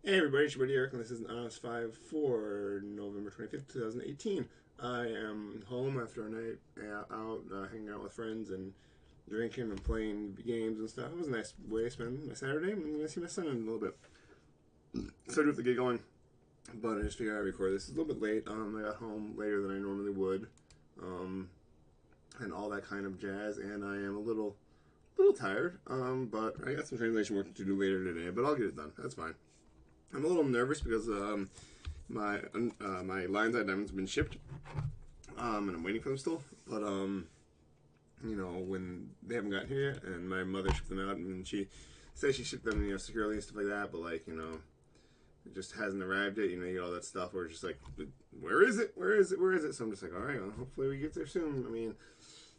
Hey everybody, it's your buddy Eric, and this is an Honest 5 for November 25th, 2018. I am home after a night out, hanging out with friends and drinking and playing games and stuff. It was a nice way to spend my Saturday. I'm going to see my son in a little bit. So I do have to get going, but I just figured I'd record this. It's a little bit late. I got home later than I normally would, um, and all that kind of jazz, and I am a little tired, but I got some translation work to do later today, but I'll get it done. That's fine. I'm a little nervous because my Lion's Eye diamonds have been shipped, and I'm waiting for them still. But when they haven't gotten here yet, and my mother shipped them out, and she says she shipped them, securely and stuff like that. But it just hasn't arrived yet. You get all that stuff where it's just like, where is it? Where is it? Where is it? So I'm just like, all right, well, hopefully we get there soon. I mean,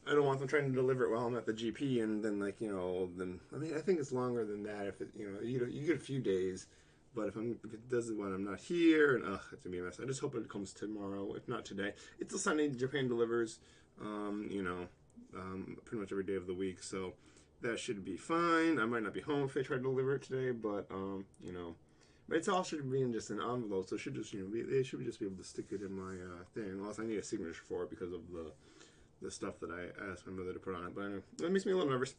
I don't want them trying to deliver it while I'm at the GP, and then I think it's longer than that. If you get a few days. But if it does it when I'm not here, and it's gonna be a mess. I just hope it comes tomorrow, if not today. It's a Sunday. Japan delivers, pretty much every day of the week, so that should be fine. I might not be home if they try to deliver it today, but but it's all should be in just an envelope, so it should just they should just be able to stick it in my thing. Unless I need a signature for it because of the stuff that I asked my mother to put on it. But anyway, that makes me a little nervous.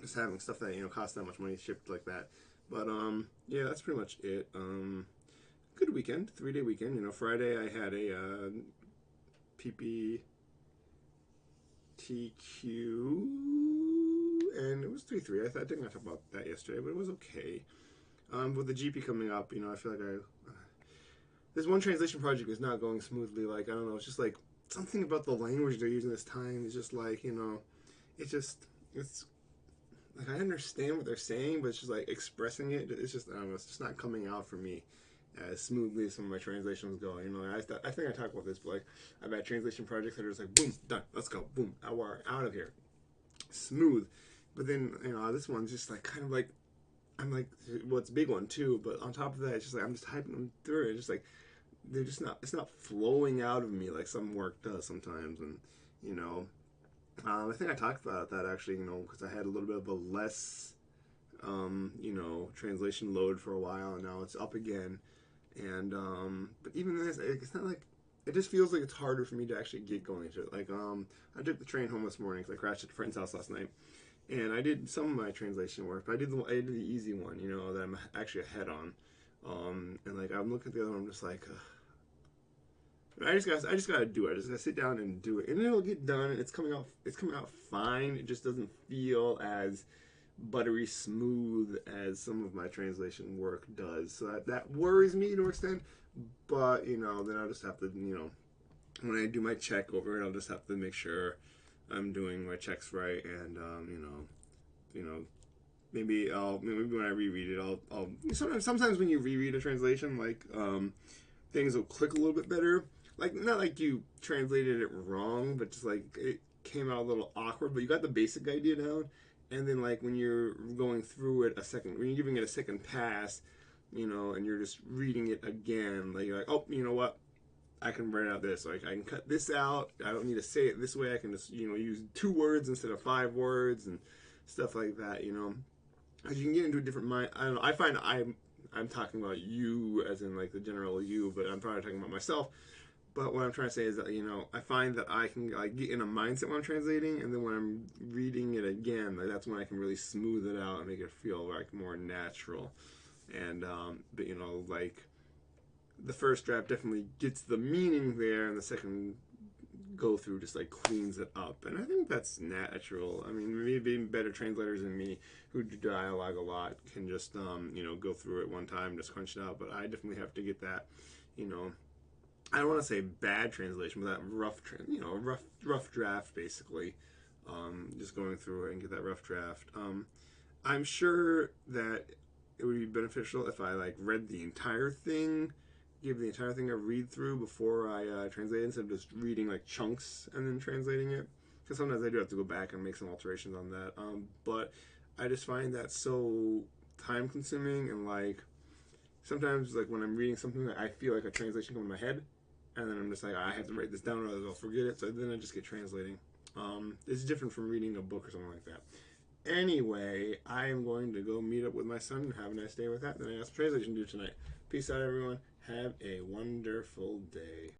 Just having stuff that costs that much money shipped like that. But yeah, that's pretty much it. Good weekend, 3-day weekend. Friday I had a PPTQ, and it was 3-3. I didn't talk about that yesterday, but it was okay. With the GP coming up, I feel like this one translation project is not going smoothly. Like, I don't know, it's just like something about the language they're using this time is just like, it's like I understand what they're saying, but it's just like expressing it. It's just, I don't know, it's just not coming out for me as smoothly as some of my translations go. I think I talked about this, but like I've had translation projects that are just like boom, done, let's go, boom, we're out of here, smooth. But then this one's just like kind of like I'm like, well, it's a big one too. But on top of that, it's just like I'm just hyping them through it. It's just like they're just not. It's not flowing out of me like some work does sometimes, and you know I think I talked about that actually, because I had a little bit of a less, translation load for a while, and now it's up again. And but even this, it's not like it just feels like it's harder for me to actually get going into it. Like I took the train home this morning because I crashed at a friend's house last night, and I did some of my translation work, but I did the easy one, that I'm actually ahead on. And like I'm looking at the other one, I'm just like. I just gotta do it. I just gotta sit down and do it, and it'll get done. It's coming out. It's coming out fine. It just doesn't feel as buttery smooth as some of my translation work does. So that worries me to an extent. But then I'll just have to when I do my check over it, I'll just have to make sure I'm doing my checks right, and maybe when I reread it, I'll sometimes when you reread a translation, like things will click a little bit better. Like not like you translated it wrong, but just like it came out a little awkward. But you got the basic idea down, and then like when you're going through it when you're giving it a second pass, and you're just reading it again, like you're like, oh, you know what? I can write out this. Like I can cut this out. I don't need to say it this way. I can just use 2 words instead of 5 words and stuff like that. As you can get into a different mind. I don't know. I find I'm talking about you as in like the general you, but I'm probably talking about myself. But what I'm trying to say is that I find that I can like get in a mindset when I'm translating, and then when I'm reading it again, like that's when I can really smooth it out and make it feel like more natural. And but like the first draft definitely gets the meaning there, and the second go through just like cleans it up, and I think that's natural. I mean, maybe better translators than me who do dialogue a lot can just go through it one time, just crunch it out. But I definitely have to get that, you know, I don't want to say bad translation, but that rough draft basically. Just going through it and get that rough draft. I'm sure that it would be beneficial if I like read the entire thing, give the entire thing a read through before I translate it, instead of just reading like chunks and then translating it. Because sometimes I do have to go back and make some alterations on that. But I just find that so time consuming, and like sometimes like when I'm reading something, I feel like a translation come in my head, and then I'm just like, I have to write this down or else I'll forget it. So then I just get translating. It's different from reading a book or something like that. Anyway, I am going to go meet up with my son and have a nice day with that. Then I got some translation to do tonight. Peace out, everyone. Have a wonderful day.